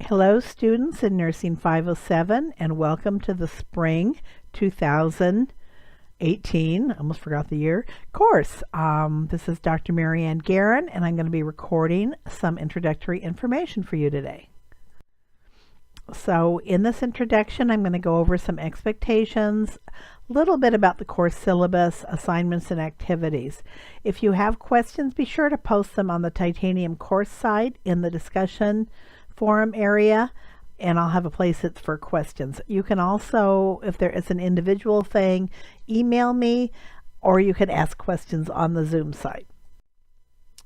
Hello students in Nursing 507 and welcome to the Spring 2018, almost forgot the year, course. This is Dr. Marianne Guerin and I'm going to be recording some introductory information for you today. So in this introduction I'm going to go over some expectations, a little bit about the course syllabus, assignments, and activities. If you have questions, be sure to post them on the Titanium course site in the discussion forum area, and I'll have a place that's for questions. You can also, if there is an individual thing, email me, or you can ask questions on the Zoom site.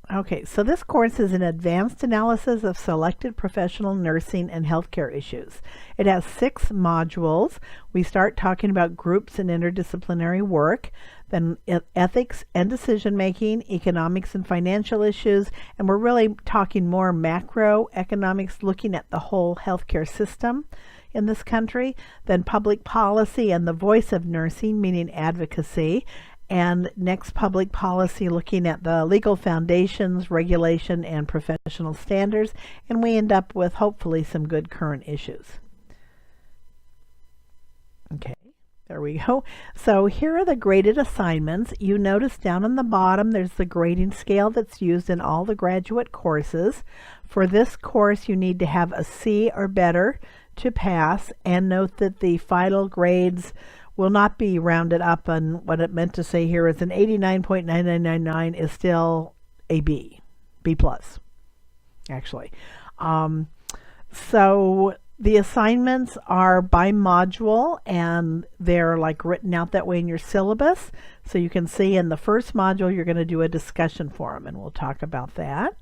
Okay, so this course is an advanced analysis of selected professional nursing and healthcare issues. It has 6 modules. We start talking about groups and interdisciplinary work, then ethics and decision making, economics and financial issues, and we're really talking more macroeconomics, looking at the whole healthcare system in this country, then public policy and the voice of nursing, meaning advocacy, and next public policy, looking at the legal foundations, regulation, and professional standards, and we end up with hopefully some good current issues. Okay, there we go. So here are the graded assignments. You notice down on the bottom there's the grading scale that's used in all the graduate courses. For this course you need to have a C or better to pass, and note that the final grades will not be rounded up, and what it meant to say here is an 89.9999 is still a B plus, actually. So the assignments are by module, and they're like written out that way in your syllabus. So you can see in the first module you're going to do a discussion forum, and we'll talk about that.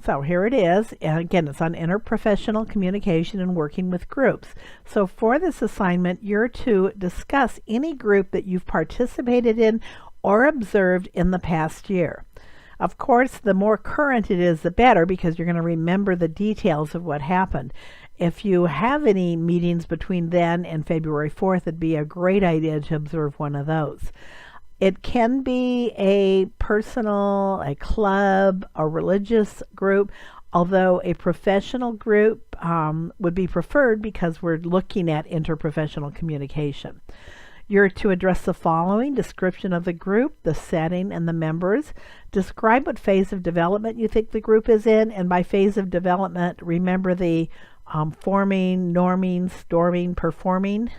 So here it is, and again it's on interprofessional communication and working with groups. So for this assignment you're to discuss any group that you've participated in or observed in the past year. Of course, the more current it is the better, because you're going to remember the details of what happened. If you have any meetings between then and February 4th, it'd be a great idea to observe one of those. It can be a personal, a club, a religious group, although a professional group would be preferred because we're looking at interprofessional communication. You're to address the following: description of the group, the setting, and the members. Describe what phase of development you think the group is in, and by phase of development, remember the forming, norming, storming, performing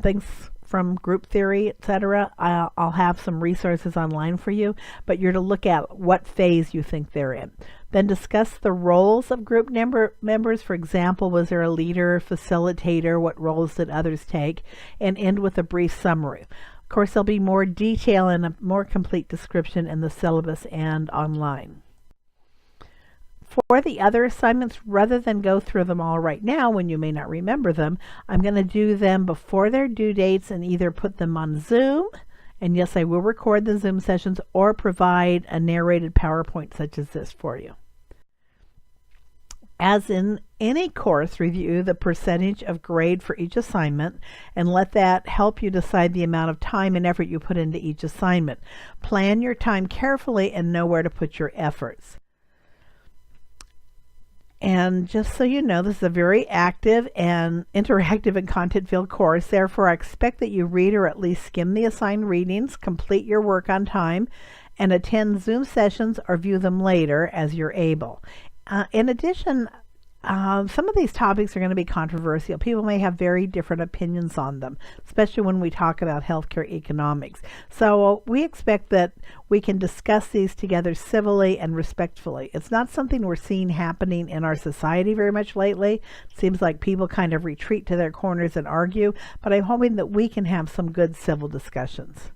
things from group theory, etc. I'll have some resources online for you, but you're to look at what phase you think they're in. Then discuss the roles of group members. For example, was there a leader, facilitator, what roles did others take, and end with a brief summary. Of course, there'll be more detail and a more complete description in the syllabus and online. For the other assignments, rather than go through them all right now when you may not remember them, I'm going to do them before their due dates and either put them on Zoom, and yes, I will record the Zoom sessions, or provide a narrated PowerPoint such as this for you. As in any course, review the percentage of grade for each assignment and let that help you decide the amount of time and effort you put into each assignment. Plan your time carefully and know where to put your efforts. And just so you know, this is a very active and interactive and content-filled course. Therefore, I expect that you read or at least skim the assigned readings, complete your work on time, and attend Zoom sessions or view them later as you're able. In addition, some of these topics are going to be controversial. People may have very different opinions on them, especially when we talk about healthcare economics. So we expect that we can discuss these together civilly and respectfully. It's not something we're seeing happening in our society very much lately. It seems like people kind of retreat to their corners and argue, but I'm hoping that we can have some good civil discussions.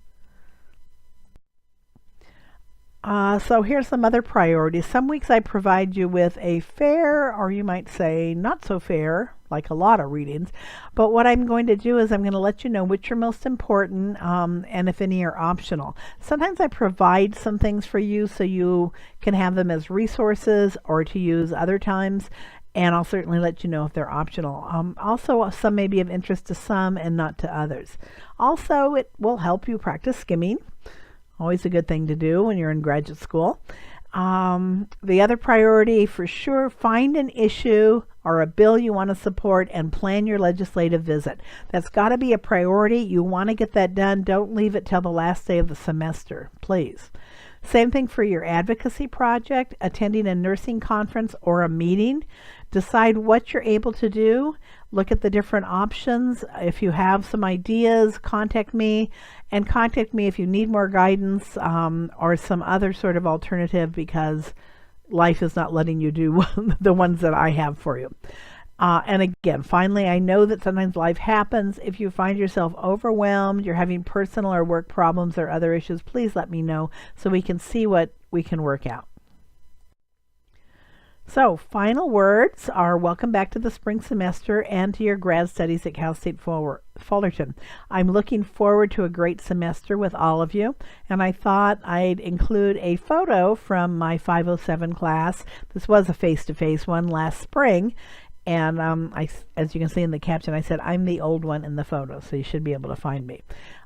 So here's some other priorities. Some weeks I provide you with a fair, or you might say not so fair, like a lot of readings, but what I'm going to do is I'm going to let you know which are most important and if any are optional. Sometimes I provide some things for you so you can have them as resources or to use other times, and I'll certainly let you know if they're optional. Also, some may be of interest to some and not to others. Also, it will help you practice skimming. Always a good thing to do when you're in graduate school. The other priority for sure, find an issue or a bill you want to support and plan your legislative visit. That's got to be a priority. You want to get that done. Don't leave it till the last day of the semester, please. Same thing for your advocacy project, attending a nursing conference or a meeting. Decide what you're able to do. Look at the different options. If you have some ideas, contact me, and contact me if you need more guidance or some other sort of alternative, because life is not letting you do the ones that I have for you. And again, finally, I know that sometimes life happens. If you find yourself overwhelmed, you're having personal or work problems or other issues, please let me know so we can see what we can work out. So, final words are welcome back to the spring semester and to your grad studies at Cal State Fullerton. I'm looking forward to a great semester with all of you, and I thought I'd include a photo from my 507 class. This was a face-to-face one last spring, and as you can see in the caption, I said I'm the old one in the photo, so you should be able to find me.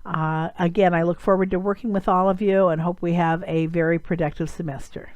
Again, I look forward to working with all of you and hope we have a very productive semester.